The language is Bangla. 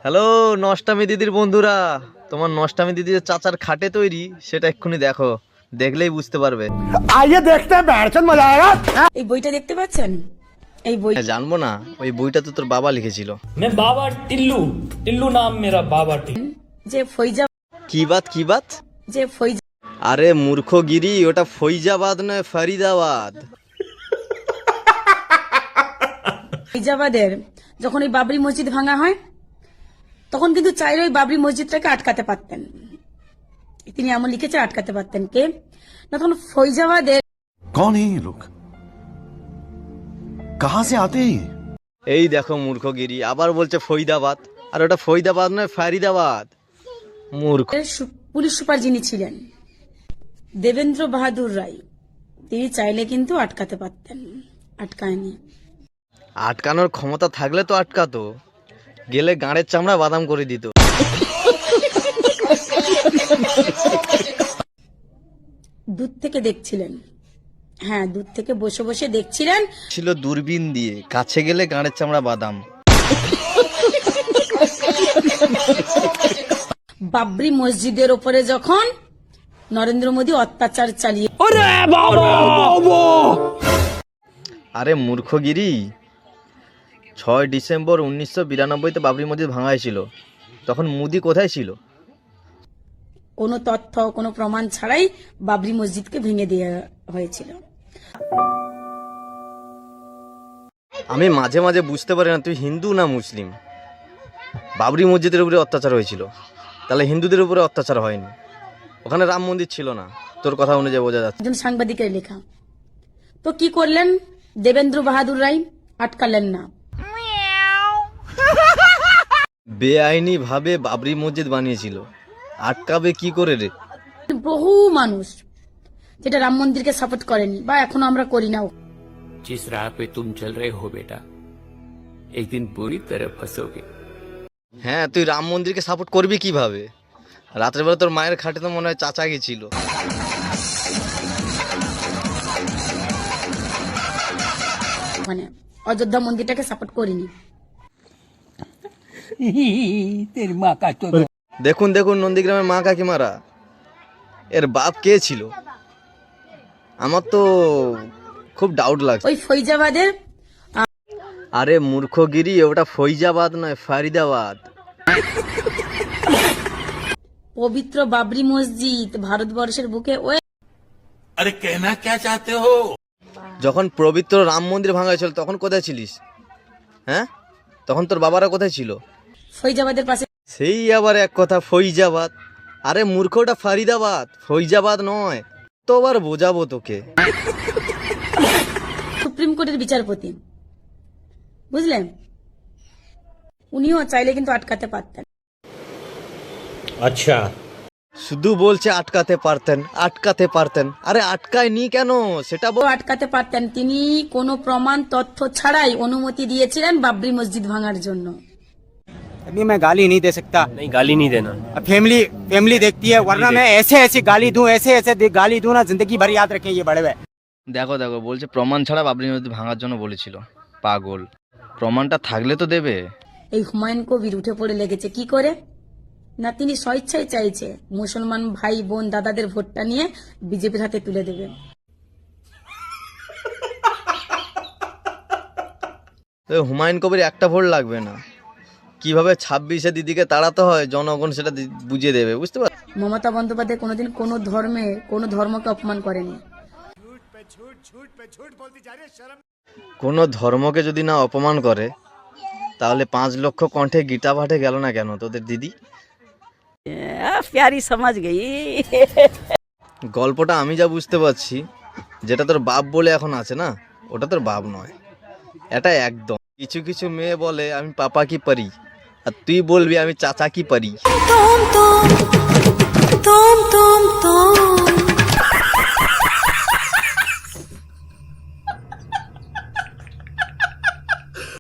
হ্যালো নষ্টামি দিদির বন্ধুরা, তোমার নষ্টামি দিদির চাচার খাটে তৈরি সেটা এক্ষুনি দেখো, দেখলেই বুঝতে পারবে। आइए देखते हैं बैठचंद मजा आएगा। এই বইটা দেখতে পাচ্ছেন? এই বই জানবো না, ওই বইটা তো তোর বাবা লিখেছিল। मैं बाबा टिल्लू टिल्लू नाम मेरा बाबा टिल्लू। যে ফৈজা কি বাত কি বাত? যে ফৈজা আরে মূর্খগিরি, ওটা ফৈজাবাদ নয়, ফরিদাবাদ। ফৈজাবাদের যখন এই বাবরি মসজিদ ভাঙা হয় তখন কিন্তু চাইলে ওই বাবরি মসজিদটাকে আটকাতে পারতেন। তিনি এমন লিখেছে আটকাতে পারতেন কে না, তখন ফৈজাবাদের कौन है ये लोग? कहाँ से आते हैं ये? এই দেখো মূর্খগিরি, আবার বলছে ফৈদাবাদ, আর ওটা ফৈদাবাদ নয়, ফরিদাবাদ। মূর্খ। পুলিশ সুপার যিনি ছিলেন দেবেন্দ্র বাহাদুর রায়, তিনি চাইলে কিন্তু আটকাতে পারতেন, আটকায়নি। আটকানোর ক্ষমতা থাকলে তো আটকাতো, গেলে গাঁড়ের চামড়া বাদাম করে দিত। দূর থেকে দেখছিলেন, হ্যাঁ দূর থেকে বসে বসে দেখছিলেন। ছিল দূরবীন দিয়ে, কাছে গেলে গাঁড়ের চামড়া বাদাম। বাবরি মসজিদের ওপরে যখন নরেন্দ্র মোদী অত্যাচার চালিয়ে আরে মূর্খগিরি, 6 ডিসেম্বর 1992-তে বাবরি মসজিদ ভাঙা হয়েছিল, তখন মোদি কোথায় ছিল? কোনো তথ্য কোনো প্রমাণ ছাড়াই বাবরি মসজিদকে ভেঙে দেওয়া হয়েছিল। আমি মাঝে মাঝে বুঝতে পারি না তুই হিন্দু না মুসলিম। বাবরি মসজিদের উপরে অত্যাচার হয়েছিল, তাহলে হিন্দুদের উপরে অত্যাচার হয়নি। ওখানে রাম মন্দির ছিল না, তোর কথা অনুযায়ী বোঝা যাচ্ছে। একজন সাংবাদিকের লেখা। তো কি করলেন দেবেন্দ্র বাহাদুর রায়? আটকালেন না। বেআইনি ভাবে বাবরি মসজিদ বানিয়েছিল, আটকাবে কি করে রে? বহু মানুষ যেটা রাম মন্দিরকে সাপোর্ট করেনি বা এখনো আমরা করি না, जिस राह पे तुम चल रहे हो बेटा, एक दिन पूरी तरह फंसोगे। হ্যাঁ, তুই রাম মন্দিরকে সাপোর্ট করবি কিভাবে? রাত্রেবেলা তোর মায়ের খাটে তো মনে হয় চাচা গেছিল। মানে অযোধ্যা মন্দিরটাকে সাপোর্ট করিনি। দেখুন দেখুন নন্দীগ্রামের মা কাকিমারা, এর বাপ কে ছিল? আমার তো খুব ডাউট লাগছে। ওই ফৈজাবাদের আরে মূর্খগিরি, ওটা ফৈজাবাদ নয়, ফরিদাবাদ। পবিত্র বাবরি মসজিদ ভারতবর্ষের বুকে ওই अरे कहना क्या चाहते हो? যখন পবিত্র রাম মন্দির ভাঙা হয়েছিল তখন কোথায় ছিলিস? হ্যাঁ, তখন তোর বাবারা কোথায় ছিল? ফৈজাবাদের পাশে। সেই আবার এক কথা, ফৈজাবাদ। আরে মূর্খ, ওটা ফরিদাবাদ, ফৈজাবাদ নয়। তো আবার বোঝাবো তোকে। সুপ্রিম কোর্টের বিচারপতি, বুঝলেন, উনিও চাইলে কিন্তু আটকাতে পারতেন। अच्छा শুধু বলছে আটকাতে পারতেন, আটকাতে পারতেন। আরে আটকায়নি কেন সেটা ও আটকাতে পারতেন। তিনি কোনো প্রমাণ তথ্য ছাড়াই অনুমতি দিয়েছিলেন বাবরি মসজিদ ভাঙার জন্য। अभी मैं गाली नहीं दे सकता। नहीं गाली नहीं देना। फैमिली देखती है, वरना मैं ऐसे ऐसे गाली दूं, ऐसे ऐसे गाली दूं ना, जिंदगी भर याद रखें ये बड़े हुए। দেখো দেখো, বলছে প্রমাণ ছাড়া বাবরি মসজিদ ভাঙার জন্য বলেছিল। পাগল, প্রমাণটা থাকলে তো দেবে। এই হুমায়ুন কবির উঠে পড়ে লেগেছে কি করে না, তিনি স্বেচ্ছায় চাইছে মুসলমান ভাই বোন দাদাদের ভোটটা নিয়ে বিজেপির হাতে তুলে দেবে। তো হুমায়ুন কবির একটা ভোট লাগবে না, কিভাবে 26-এ দিদিকে তাড়াতে হয় জনগণ সেটা বুঝিয়ে দেবে, বুঝতে পার? মমতা বন্দ্যোপাধ্যায় কোনোদিন কোনো ধর্মকে অপমান করেনি। কোনো ধর্মকে যদি না অপমান করে তাহলে 5 লক্ষ কণ্ঠে গীতা পাঠে গেল না কেন তোদের দিদি? প্যারি সমাজ গই। গল্পটা আমি যা বুঝতে পারছি, যেটা তোর বাপ বলে এখন আছে না, ওটা তোর বাপ নয়, এটা একদম। কিছু কিছু মেয়ে বলে আমি পাপা কি পারি, আর তুই বলবি আমি চাচা কি পারি। तुम